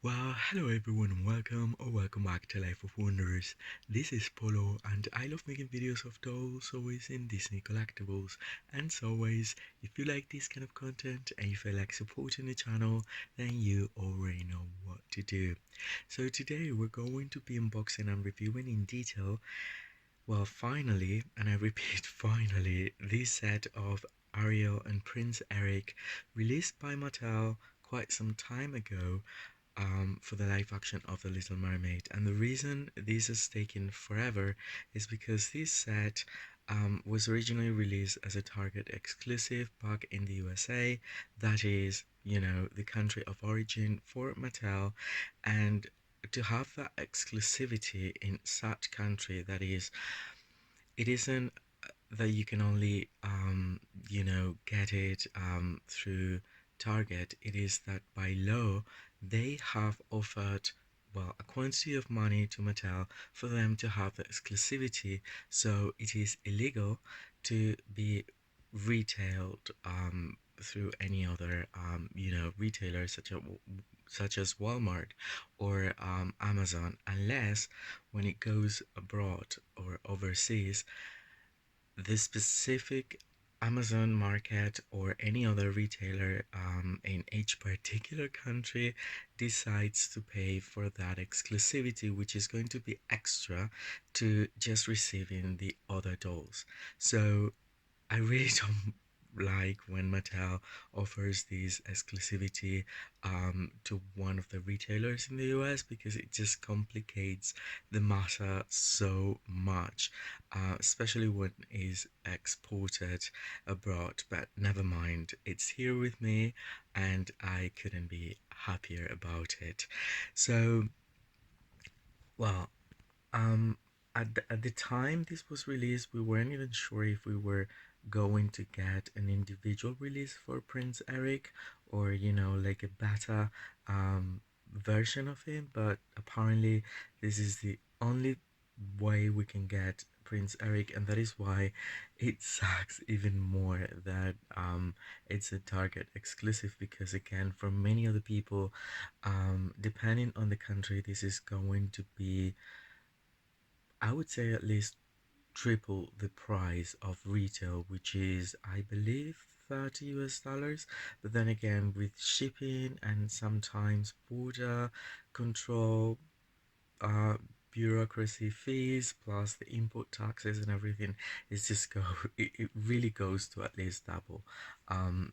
Well, hello everyone and welcome back to Life of Wonders. This is Polo and I love making videos of dolls, always in Disney collectibles. And as always, if you like this kind of content and you feel like supporting the channel, then you already know what to do. So today we're going to be unboxing and reviewing in detail, well finally, and I repeat finally, this set of Ariel and Prince Eric released by Mattel quite some time ago for the live action of The Little Mermaid. And the reason this has taken forever is because this set was originally released as a Target exclusive back in the USA, that is, the country of origin for Mattel, and to have that exclusivity in such country, that is, it isn't that you can only get it through Target. It is that by law they have offered, well, a quantity of money to Mattel for them to have the exclusivity, so it is illegal to be retailed through any other retailer such as Walmart or Amazon, unless when it goes abroad or overseas, the specific Amazon market or any other retailer in each particular country decides to pay for that exclusivity, which is going to be extra to just receiving the other dolls. So I really don't like when Mattel offers this exclusivity to one of the retailers in the US, because it just complicates the matter so much, especially when it is exported abroad. But never mind, it's here with me and I couldn't be happier about it. So, well, um, at the time this was released, we weren't even sure if we were going to get an individual release for Prince Eric, or like a beta version of him. But apparently, this is the only way we can get Prince Eric, and that is why it sucks even more that it's a Target exclusive. Because again, for many other people, depending on the country, this is going to be, I would say, at least triple the price of retail, which is, I believe, 30 US dollars. But then again, with shipping and sometimes border control, uh, bureaucracy fees, plus the import taxes and everything, it really goes to at least double.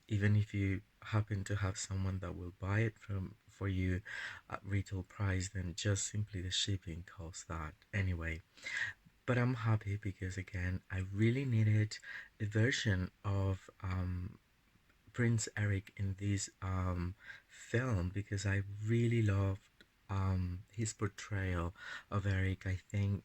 Even if you happen to have someone that will buy it for you at retail price, then just simply the shipping costs that anyway. But I'm happy because again, I really needed a version of Prince Eric in this film, because I really loved his portrayal of Eric. I think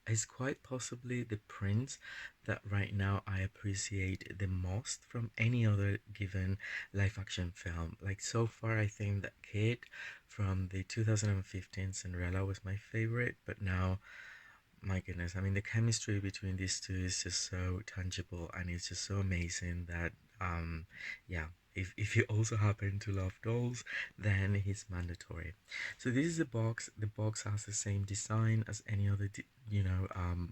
is quite possibly the prince that right now I appreciate the most from any other given live action film. Like, so far, I think that kid from the 2015 Cinderella was my favorite, but now, my goodness, I mean, the chemistry between these two is just so tangible and it's just so amazing that, yeah, if you also happen to love dolls, then it's mandatory. So this is the box. The box has the same design as any other,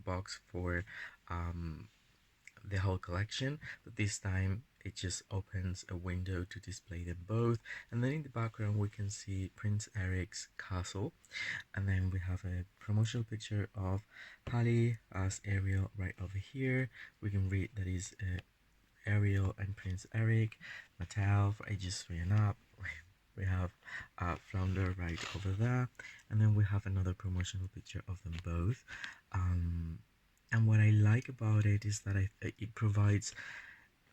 box for um, the whole collection, but this time it just opens a window to display them both. And then in the background we can see Prince Eric's castle, and then we have a promotional picture of Halle as Ariel right over here. We can read that is Ariel and Prince Eric, Mattel for ages 3 and up. We have Flounder right over there, and then we have another promotional picture of them both. Um, and what I like about it is that it provides,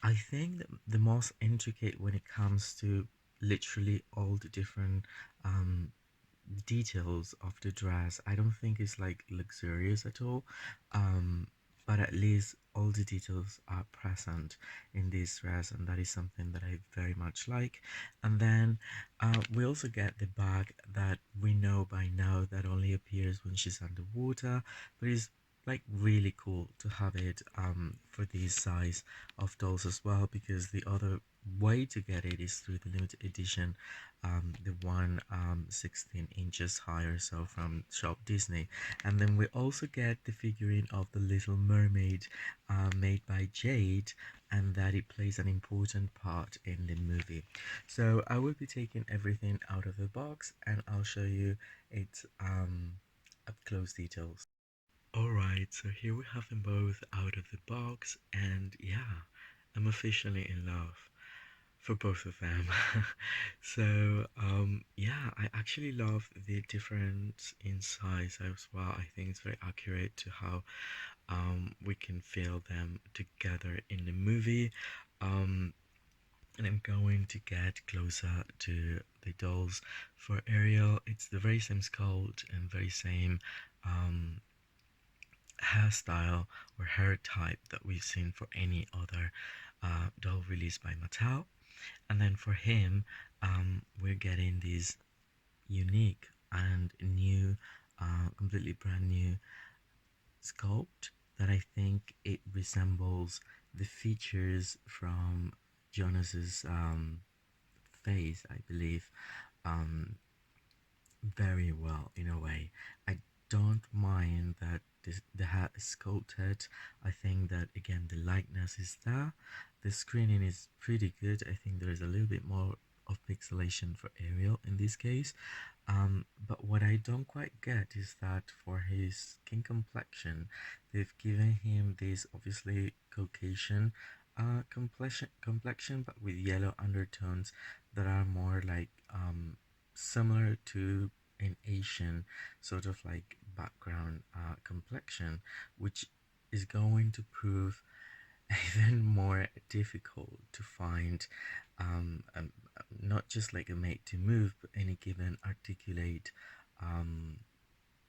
I think, the most intricate when it comes to literally all the different um, details of the dress. I don't think it's like luxurious at all, but at least all the details are present in this dress, and that is something that I very much like. And then we also get the bag that we know by now that only appears when she's underwater, but is like really cool to have it for this size of dolls as well, because the other way to get it is through the limited edition, the one 16 inches higher, so from Shop Disney. And then we also get the figurine of the Little Mermaid, made by Jade, and that it plays an important part in the movie. So I will be taking everything out of the box and I'll show you its up close details. Alright, so here we have them both out of the box, and yeah, I'm officially in love for both of them. So, yeah, I actually love the difference in size as well. I think it's very accurate to how we can feel them together in the movie. Um, and I'm going to get closer to the dolls. For Ariel, it's the very same sculpt and very same um, hairstyle or hair type that we've seen for any other doll released by Mattel. And then for him, we're getting this unique and new, completely brand new sculpt that I think it resembles the features from Jonas's face, I believe. Um, very well in a way. I don't mind that the hat is sculpted. I think that again the likeness is there. The screening is pretty good. I think there is a little bit more of pixelation for Ariel in this case. But what I don't quite get is that for his skin complexion, they've given him this obviously Caucasian complexion, but with yellow undertones that are more like similar to an Asian sort of like background complexion, which is going to prove even more difficult to find, not just like a mate to move, but any given articulate um,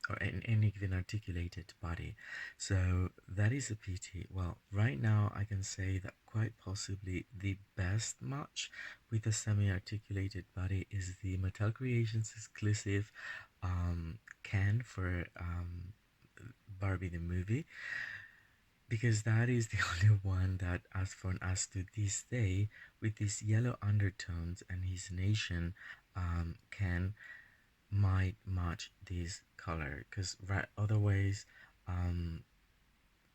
or any given articulated body. So that is a pity. Well, right now I can say that quite possibly the best match with a semi-articulated body is the Mattel Creations exclusive can for Barbie the movie, because that is the only one that, as for us to this day, with these yellow undertones and his nation, can might match this color, because right otherwise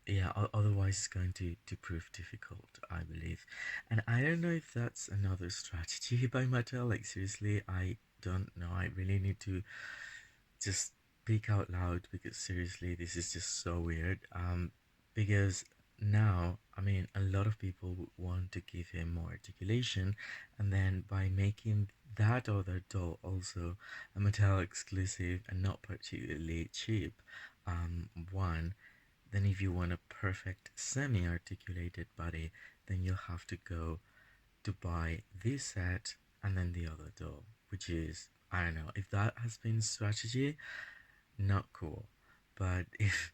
yeah, otherwise it's going to prove difficult, I believe. And I don't know if that's another strategy by Mattel. Like seriously, I don't know. I really need to just speak out loud, because seriously this is just so weird. Because now, I mean, a lot of people would want to give him more articulation, and then by making that other doll also a Mattel exclusive and not particularly cheap one, then if you want a perfect semi-articulated body, then you'll have to go to buy this set and then the other doll, which is, I don't know if that has been strategy, not cool. But if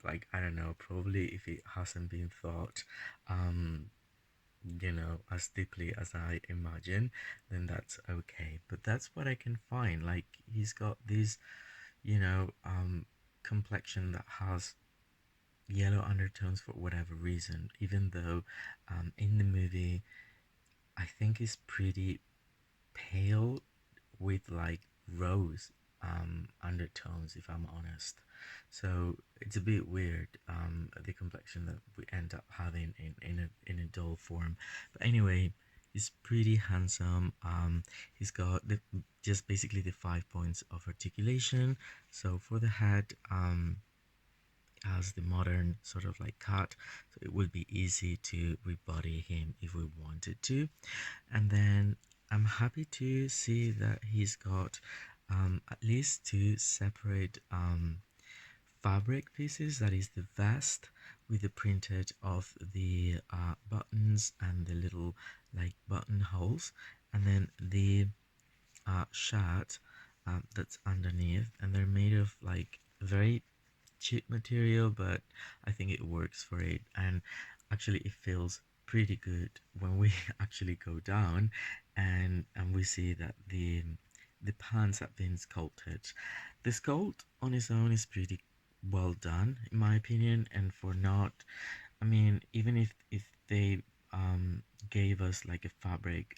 like I don't know, probably if it hasn't been thought as deeply as I imagine, then that's okay. But that's what I can find. Like he's got this, you know, complexion that has yellow undertones for whatever reason, even though in the movie I think it's pretty pale with like rose undertones, if I'm honest. So it's a bit weird, the complexion that we end up having in a doll form. But anyway, he's pretty handsome. He's got just basically the 5 points of articulation. So for the head, as the modern sort of like cat, so it would be easy to rebody him if we wanted to. And then I'm happy to see that he's got at least two separate fabric pieces, that is the vest with the printed of the buttons and the little like buttonholes, and then the shirt that's underneath, and they're made of like very cheap material, but I think it works for it. And actually it feels pretty good when we actually go down and we see that the pants have been sculpted. The sculpt on its own is pretty well done in my opinion. And for not, I mean, even if they gave us like a fabric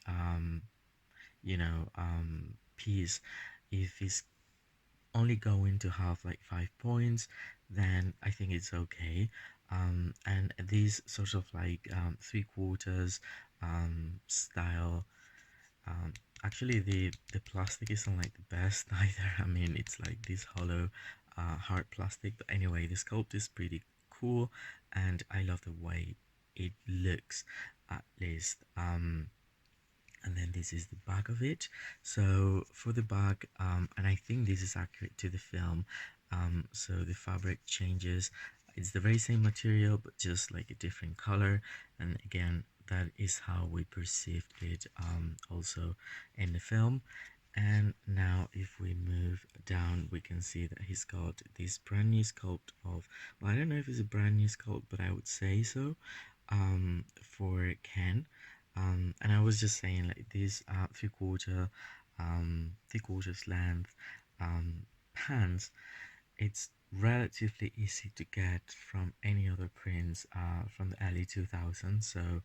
piece, if it's only going to have like 5 points, then I think it's okay. And these sort of like 3/4 style, um, actually the plastic isn't like the best either. I mean, it's like this hollow hard plastic, but anyway, the sculpt is pretty cool, and I love the way it looks, at least. And then this is the back of it. So for the back, and I think this is accurate to the film, so the fabric changes. It's the very same material but just like a different color, and again, that is how we perceived it also in the film. And now if we move down, we can see that he's got this brand new sculpt of, well, I don't know if it's a brand new sculpt, but I would say so, for Ken. And I was just saying, like, this 3/4 length pants, it's relatively easy to get from any other prints from the early 2000s. So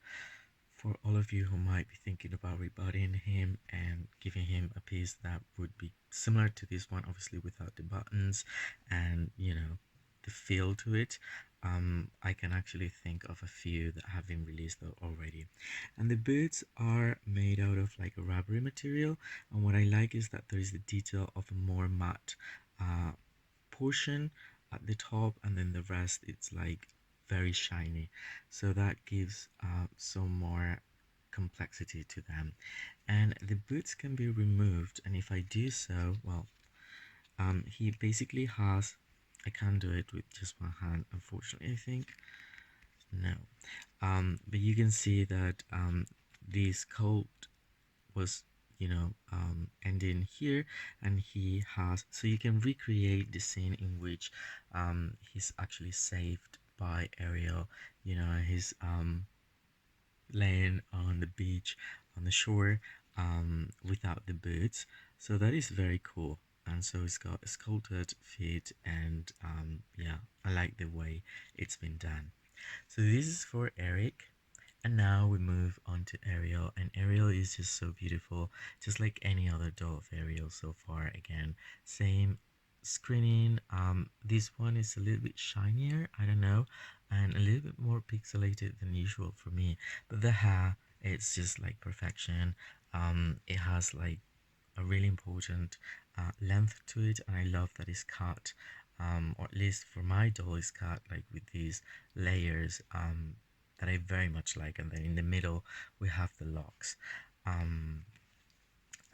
for all of you who might be thinking about rebutting him and giving him a piece that would be similar to this one, obviously without the buttons and the feel to it, I can actually think of a few that have been released already. And the boots are made out of like a rubbery material, and what I like is that there is the detail of a more matte uh, portion at the top, and then the rest it's like very shiny, so that gives some more complexity to them. And the boots can be removed, and if I do so, well, he basically has, I can't do it with just one hand unfortunately, I think, no, but you can see that this coat was ending here, and he has, so you can recreate the scene in which he's actually saved by Ariel. He's laying on the beach, on the shore, without the boots, so that is very cool. And so it's got sculpted feet, and yeah, I like the way it's been done. So this is for Eric. And now we move on to Ariel, and Ariel is just so beautiful, just like any other doll of Ariel so far. Again, same screening. This one is a little bit shinier, I don't know, and a little bit more pixelated than usual for me. But the hair, it's just like perfection. It has like a really important length to it, and I love that it's cut, or at least for my doll is cut like with these layers, that I very much like. And then in the middle we have the locks, um,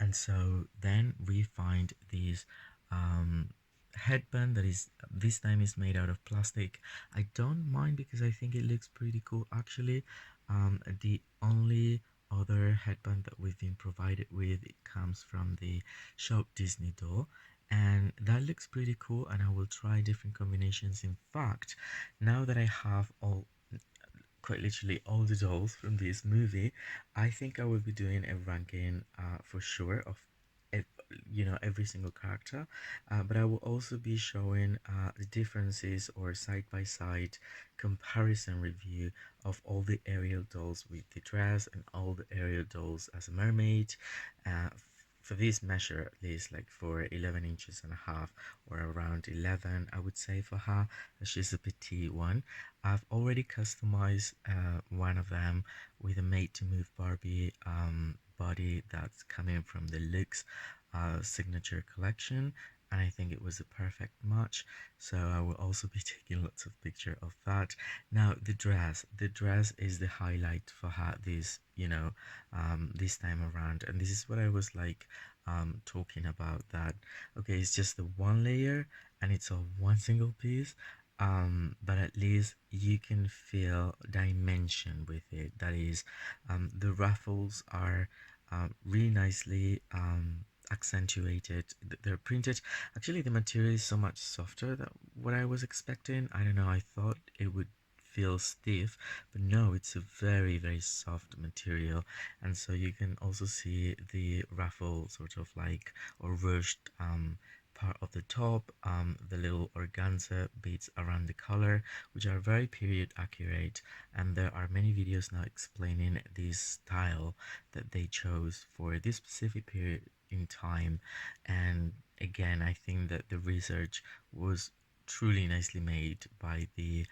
and so then we find these um, headband that is, this time is made out of plastic. I don't mind because I think it looks pretty cool actually. The only other headband that we've been provided with, it comes from the shop Disney doll, and that looks pretty cool, and I will try different combinations. In fact, now that I have all, quite literally all the dolls from this movie, I think I will be doing a ranking for sure of every single character, but I will also be showing the differences or side by side comparison review of all the Ariel dolls with the dress and all the Ariel dolls as a mermaid, uh, for this measure at least, like for 11 inches and a half, or around 11 I would say for her, as she's a petite one. I've already customized one of them with a made to move Barbie body that's coming from the Lux signature collection, and I think it was a perfect match, so I will also be taking lots of picture of that. Now the dress is the highlight for her this time around, and this is what I was like talking about, that okay, it's just the one layer and it's a one single piece, but at least you can feel dimension with it. That is, the ruffles are really nicely accentuated. They're printed. Actually, the material is so much softer than what I was expecting. I don't know, I thought it would feel stiff, but no, it's a very very soft material. And so you can also see the ruffle sort of like, or ruched part of the top, the little organza beads around the collar, which are very period accurate. And there are many videos now explaining this style that they chose for this specific period in time. And again, I think that the research was truly nicely made by the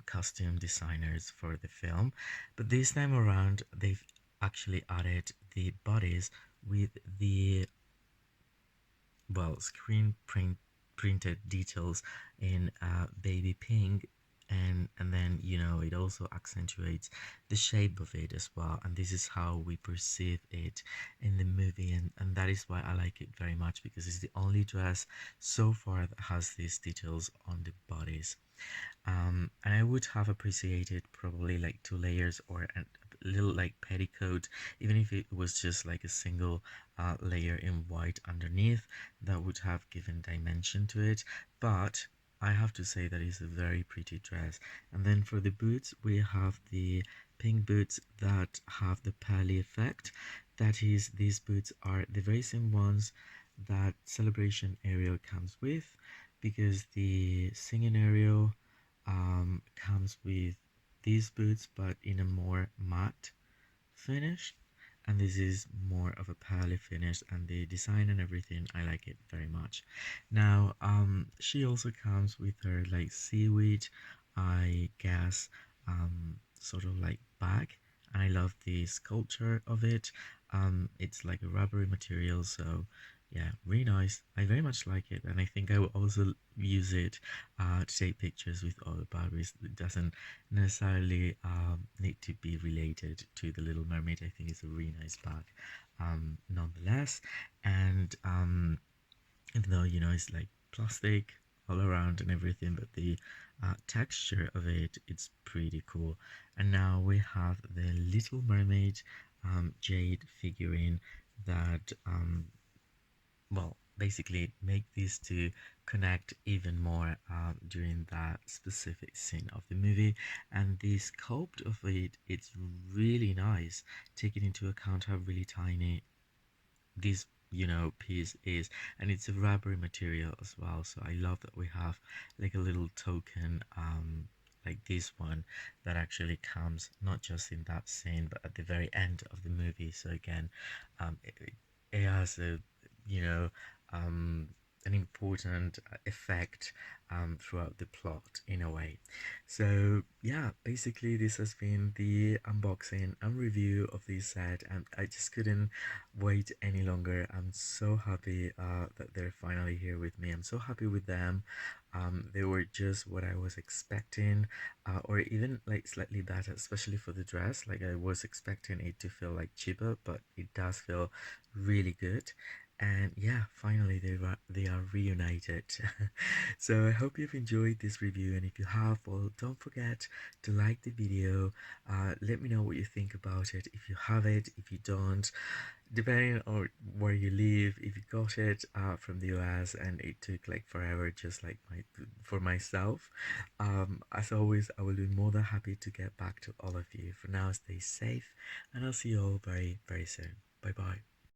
costume designers for the film. But this time around, they've actually added the bodies with the screen printed details in baby pink, and then it also accentuates the shape of it as well, and this is how we perceive it in the movie, and that is why I like it very much, because it's the only dress so far that has these details on the bodies. And I would have appreciated probably like two layers or a little like petticoat, even if it was just like a single layer in white underneath. That would have given dimension to it. But I have to say that it's a very pretty dress. And then for the boots, we have the pink boots that have the pearly effect. That is, these boots are the very same ones that Celebration Ariel comes with, because the singing Ariel comes with these boots but in a more matte finish, and this is more of a pearly finish, and the design and everything, I like it very much. Now she also comes with her like seaweed, I guess, sort of like bag, and I love the sculpture of it. It's like a rubbery material, so yeah, really nice. I very much like it, and I think I will also use it to take pictures with other Barbies. It doesn't necessarily need to be related to the Little Mermaid. I think it's a really nice bag, nonetheless. And even though it's like plastic all around and everything, but the texture of it's pretty cool. And now we have the Little Mermaid jade figurine that basically make these two connect even more during that specific scene of the movie. And the sculpt of it's really nice, taking into account how really tiny this piece is, and it's a rubbery material as well, so I love that we have like a little token like this one that actually comes not just in that scene but at the very end of the movie. So again, it has a you know um an important effect throughout the plot in a way. So yeah, basically this has been the unboxing and review of this set, and I just couldn't wait any longer. I'm so happy that they're finally here with me. I'm so happy with them. They were just what I was expecting, or even like slightly better, especially for the dress. Like I was expecting it to feel like cheaper, but it does feel really good. And yeah, finally they are reunited. So I hope you've enjoyed this review, and if you have, well, don't forget to like the video. Let me know what you think about it, if you have it, if you don't, depending on where you live. If you got it from the US and it took like forever, just like for myself, as always, I will be more than happy to get back to all of you. For now, stay safe, and I'll see you all very very soon. Bye bye.